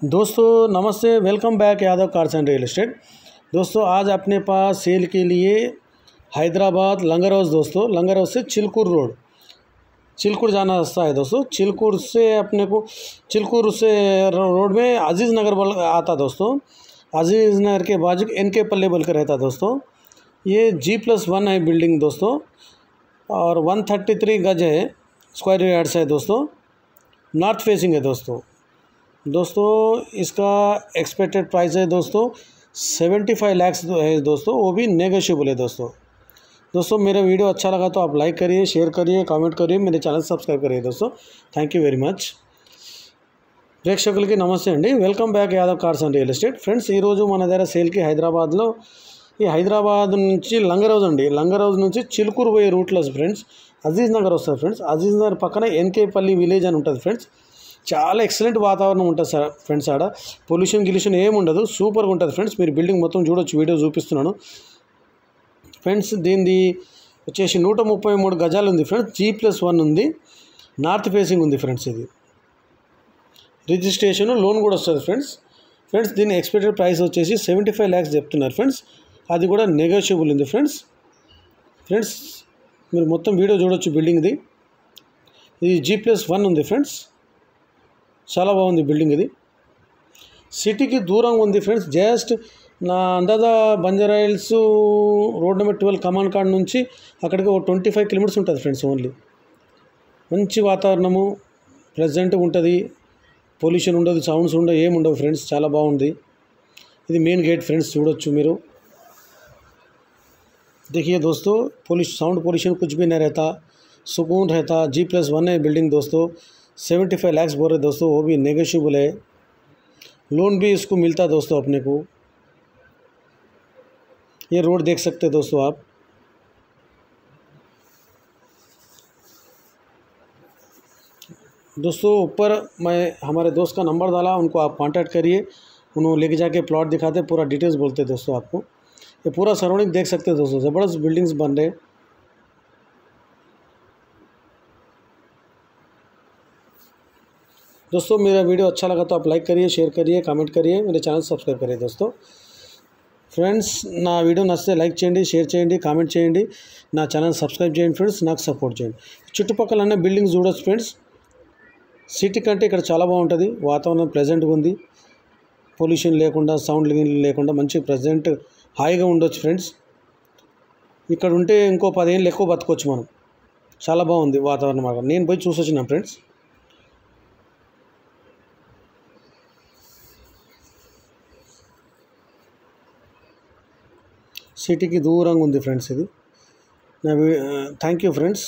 दोस्तों नमस्ते, welcome back Yadav cars and real estate. दोस्तों आज अपने पास सेल के लिए हैदराबाद लंगर हाउस, दोस्तों लंगर हाउस से चिलकुर रोड, चिलकुर जाना रास्ता है दोस्तों। चिलकुर से अपने को चिलकुर से रोड में अजीज़ नगर बोल आता दोस्तों। अजीज़ नगर के बाजू NK पल्ले बोल कर रहता दोस्तों। ये G+1 है बिल्डिंग दोस्तों, और 133 गज है, स्क्वायर यार्ड्स है दोस्तों। नॉर्थ फेसिंग है दोस्तों। इसका एक्सपेक्टेड प्राइस है दोस्तों 75 लाख है दोस्तों, वो भी नेगोशिएबल है दोस्तों। मेरा वीडियो अच्छा लगा तो आप लाइक करिए, शेयर करिए, कामेंट करिए, मेरे ఛానల్ సబ్స్క్రైబ్ करिए दोस्तों। Thank you very much. ప్రేక్షకులకి నమస్తే అండి, welcome back Yadav cars and real estate. Friends ఈరోజు మన దగ్గర సేల్కి హైదరాబాద్లో ఈ హైదరాబాద్ నుంచి లంగర్ హౌస్ అండి, లంగర్ హౌస్ నుంచి చిలుకూరు పోయే రూట్లో ఫ్రెండ్స్ అజీజ్ నగర్ వస్తుంది ఫ్రెండ్స్। అజీజ్ నగర్ పక్కన NK పల్లి విలేజ్ అని ఉంటుంది ఫ్రెండ్స్। చాలా ఎక్సలెంట్ వాతావరణం ఉంటుంది సార్ ఫ్రెండ్స్, ఆడ పొల్యూషన్ ఏమి ఉండదు, సూపర్గా ఉంటుంది ఫ్రెండ్స్। మీరు బిల్డింగ్ మొత్తం చూడొచ్చు, వీడియో చూపిస్తున్నాను ఫ్రెండ్స్। దీనిది వచ్చేసి 133 గజాలు ఉంది ఫ్రెండ్స్, G+1 ఉంది, నార్త్ ఫేసింగ్ ఉంది ఫ్రెండ్స్। ఇది రిజిస్ట్రేషన్ లోన్ కూడా వస్తుంది ఫ్రెండ్స్। దీని ఎక్స్పెక్టెడ్ ప్రైస్ వచ్చేసి 75 lakhs చెప్తున్నారు ఫ్రెండ్స్, అది కూడా నెగోషియబుల్ ఉంది ఫ్రెండ్స్। మీరు మొత్తం వీడియో చూడొచ్చు బిల్డింగ్ది। ఇది G+1 ఉంది ఫ్రెండ్స్, చాలా బాగుంది బిల్డింగ్। ఇది సిటీకి దూరంగా ఉంది ఫ్రెండ్స్, జస్ట్ నా అందాజా బంజారా హిల్స్ రోడ్ నెంబర్ 12 కమాన్ కాడ నుంచి అక్కడికి ఒక 25 కిలోమీటర్స్ ఉంటుంది ఫ్రెండ్స్ ఓన్లీ। మంచి వాతావరణము, ప్లెజెంట్గా ఉంటుంది, పొల్యూషన్ ఉండదు, సౌండ్స్ ఉండవు, ఏమి ఉండవు ఫ్రెండ్స్, చాలా బాగుంది। ఇది మెయిన్ గేట్ ఫ్రెండ్స్, చూడొచ్చు మీరు। देखिए दोस्तों, साउंड पोल्यूशन कुछ भी नहीं रहता, सुकून रहता। G+1 है बिल्डिंग दोस्तों, 75 lakhs बोल रहे दोस्तों, वो भी नेगोशिएबल है, लोन भी इसको मिलता दोस्तों अपने को। ये रोड देख सकते हैं दोस्तों आप। दोस्तों ऊपर मैं हमारे दोस्त का नंबर डाला, उनको आप कांटेक्ट करिए, उन्होंने लेके जाके प्लॉट दिखाते, पूरा डिटेल्स बोलते दोस्तों आपको। ये पूरा सराउंडिंग देख सकते हैं दोस्तों, ज़बरदस्त बिल्डिंग्स बन रहे। दोस्तों मेरा वीडियो अच्छा लगा तो आप लाइक करिए, शेयर करिए, कामेंट करिए, मेरे ఛానల్ సబ్స్క్రైబ్ करिए दोस्तों। ఫ్రెండ్స్ నా వీడియో నచ్చితే లైక్ చేయండి, షేర్ చేయండి, కామెంట్ చేయండి, నా ఛానల్ సబ్స్క్రైబ్ చేయండి ఫ్రెండ్స్, నాకు సపోర్ట్ చేయండి। చుట్టుపక్కల అన్ని బిల్డింగ్స్ చూడొచ్చు ఫ్రెండ్స్, సిటీ కంటే ఇక్కడ చాలా బాగుంటుంది, వాతావరణం ప్లెజెంట్గా ఉంది, పొల్యూషన్ లేకుండా, సౌండ్ లేకుండా మంచి ప్లెజెంట్ హాయిగా ఉండొచ్చు ఫ్రెండ్స్। ఇక్కడ ఉంటే ఇంకో 10 ఏళ్ళు ఎక్కువ బతకొచ్చు మనం, చాలా బాగుంది వాతావరణం। అక్కడ నేను పోయి చూసి వచ్చిన ఫ్రెండ్స్। సిటీకి దూరంగా ఉంది ఫ్రెండ్స్ ఇది। Thank you friends.